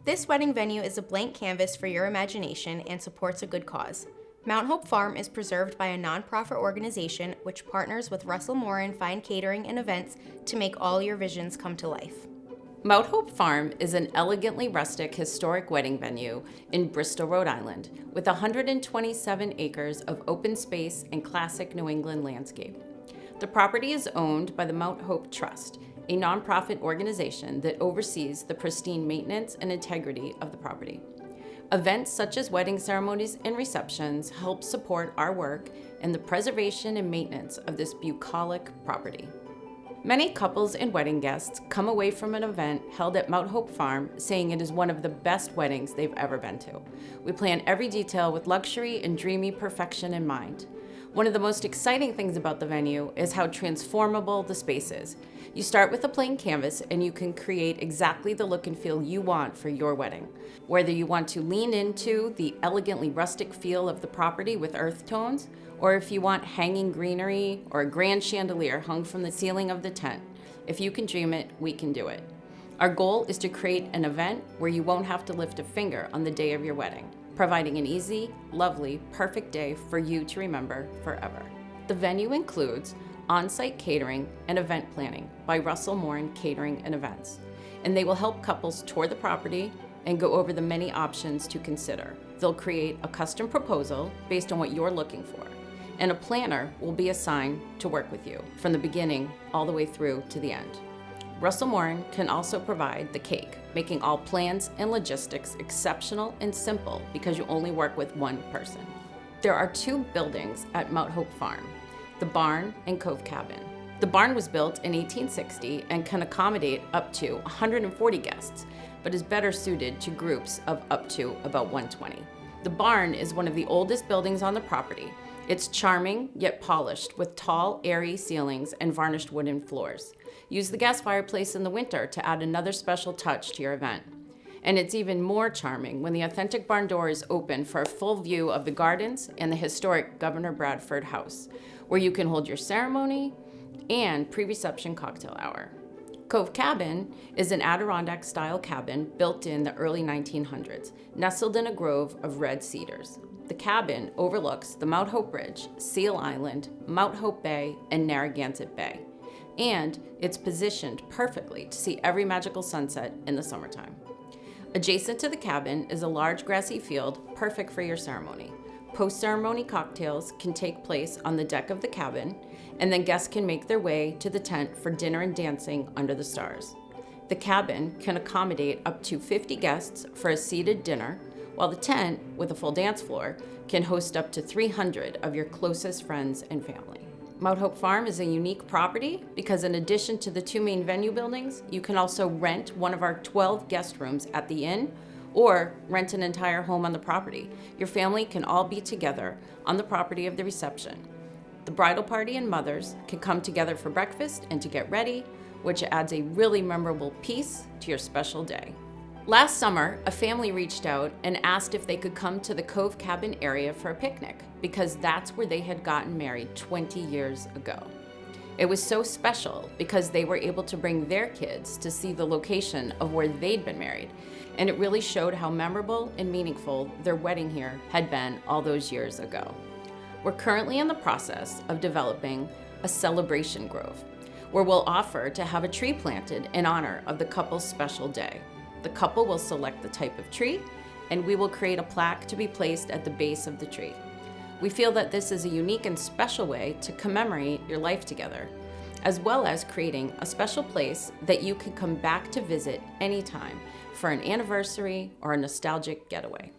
This wedding venue is a blank canvas for your imagination and supports a good cause. Mount Hope Farm is preserved by a nonprofit organization which partners with Russell Morin Fine Catering and Events to make all your visions come to life. Mount Hope Farm is an elegantly rustic historic wedding venue in Bristol, Rhode Island, with 127 acres of open space and classic New England landscape. The property is owned by the Mount Hope Trust, a nonprofit organization that oversees the pristine maintenance and integrity of the property. Events such as wedding ceremonies and receptions help support our work in the preservation and maintenance of this bucolic property. Many couples and wedding guests come away from an event held at Mount Hope Farm saying it is one of the best weddings they've ever been to. We plan every detail with luxury and dreamy perfection in mind. One of the most exciting things about the venue is how transformable the space is. You start with a plain canvas and you can create exactly the look and feel you want for your wedding. Whether you want to lean into the elegantly rustic feel of the property with earth tones, or if you want hanging greenery or a grand chandelier hung from the ceiling of the tent, if you can dream it, we can do it. Our goal is to create an event where you won't have to lift a finger on the day of your wedding, providing an easy, lovely, perfect day for you to remember forever. The venue includes on-site catering and event planning by Russell Morin Catering and Events, and they will help couples tour the property and go over the many options to consider. They'll create a custom proposal based on what you're looking for, and a planner will be assigned to work with you from the beginning all the way through to the end. Russell Morin can also provide the cake, making all plans and logistics exceptional and simple because you only work with one person. There are two buildings at Mount Hope Farm, the Barn and Cove Cabin. The barn was built in 1860 and can accommodate up to 140 guests, but is better suited to groups of up to about 120. The barn is one of the oldest buildings on the property. It's charming yet polished with tall, airy ceilings and varnished wooden floors. Use the gas fireplace in the winter to add another special touch to your event. And it's even more charming when the authentic barn door is open for a full view of the gardens and the historic Governor Bradford House, where you can hold your ceremony and pre-reception cocktail hour. Cove Cabin is an Adirondack-style cabin built in the early 1900s, nestled in a grove of red cedars. The cabin overlooks the Mount Hope Bridge, Seal Island, Mount Hope Bay, and Narragansett Bay, and it's positioned perfectly to see every magical sunset in the summertime. Adjacent to the cabin is a large grassy field perfect for your ceremony. Post-ceremony cocktails can take place on the deck of the cabin, and then guests can make their way to the tent for dinner and dancing under the stars. The cabin can accommodate up to 50 guests for a seated dinner, while the tent, with a full dance floor, can host up to 300 of your closest friends and family. Mount Hope Farm is a unique property because in addition to the two main venue buildings, you can also rent one of our 12 guest rooms at the inn or rent an entire home on the property. Your family can all be together on the property of the reception. The bridal party and mothers can come together for breakfast and to get ready, which adds a really memorable piece to your special day. Last summer, a family reached out and asked if they could come to the Cove Cabin area for a picnic because that's where they had gotten married 20 years ago. It was so special because they were able to bring their kids to see the location of where they'd been married, and it really showed how memorable and meaningful their wedding here had been all those years ago. We're currently in the process of developing a celebration grove where we'll offer to have a tree planted in honor of the couple's special day. The couple will select the type of tree, and we will create a plaque to be placed at the base of the tree. We feel that this is a unique and special way to commemorate your life together, as well as creating a special place that you can come back to visit anytime for an anniversary or a nostalgic getaway.